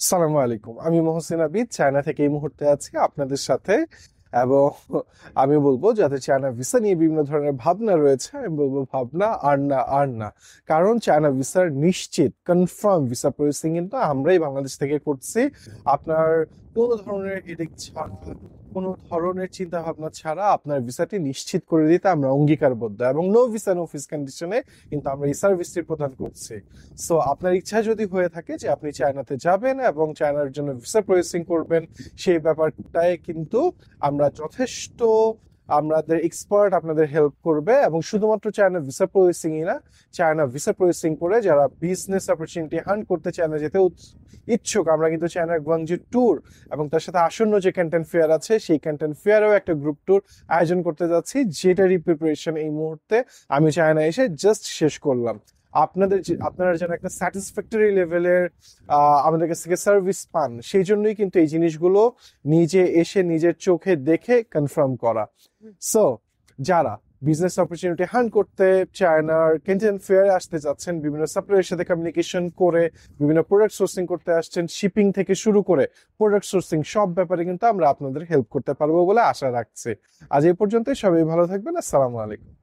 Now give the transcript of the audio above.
সালামু আলাইকুম। আমি মোহসিন আবিদ, চায়না থেকে এই মুহূর্তে আছি আপনাদের সাথে। এবং আমি বলবো যাদের চায়না ভিসা নিয়ে বিভিন্ন ধরনের ভাবনা রয়েছে, আমি বলবো ভাবনা আর না আর না। কারণ চায়না ভিসার নিশ্চিত কনফার্ম ভিসা প্রসেসিং কিন্তু আমরাই বাংলাদেশ থেকে করছি। আপনার কোনো ধরনের হেডেক ছাড়া, কোনো ধরনের চিন্তা ভাবনা ছাড়া আপনার ভিসাটি নিশ্চিত করে দিতে আমরা অঙ্গীকারবদ্ধ, এবং নো ভিসা নো ফিস কন্ডিশনে কিন্তু আমরা এই সার্ভিসটি প্রদান করছি। সো আপনার ইচ্ছা যদি হয়ে থাকে যে আপনি চায়নাতে যাবেন এবং চায়নার জন্য ভিসা প্রসেসিং করবেন, সেই ব্যাপারটায় কিন্তু আমরা যথেষ্ট, আমাদের এক্সপার্ট আপনাদের হেল্প করবে। এবং শুধুমাত্র চায়না ভিসা প্রসেসিংই না, চায়না ভিসা প্রসেসিং করে যারা বিজনেস অপরচুনিটি হান্ট করতে চায়না যেতে ইচ্ছুক, আমরা কিন্তু চায়নার গুয়াংজু ট্যুর এবং তার সাথে আসন্ন যে ক্যান্টন ফেয়ার আছে সেই ক্যান্টন ফেয়ারেও একটা গ্রুপ ট্যুর আয়োজন করতে যাচ্ছি, যেটারই প্রিপারেশন এই মুহূর্তে আমি চায়না এসে জাস্ট শেষ করলাম। আপনারা যেন একটা স্যাটিসফ্যাক্টরি লেভেলের আমাদের কাছ থেকে সার্ভিস পান, সেই জন্যই কিন্তু এই জিনিসগুলো নিজে এসে নিজের চোখে দেখে কনফার্ম করা। সো যারা বিজনেস অপরচুনিটি হান্ট করতে চায়নার কেন্টেন ফেয়ারে আসতে যাচ্ছেন, বিভিন্ন সাপ্লাইয়ের সাথে কমিউনিকেশন করে বিভিন্ন প্রোডাক্ট সোর্সিং করতে আসছেন, শিপিং থেকে শুরু করে প্রোডাক্ট সোর্সিং সব ব্যাপারে কিন্তু আমরা আপনাদের হেল্প করতে পারবো বলে আশা রাখছি। আজ এই পর্যন্তই, সবাই ভালো থাকবেন। আসসালামু আলাইকুম।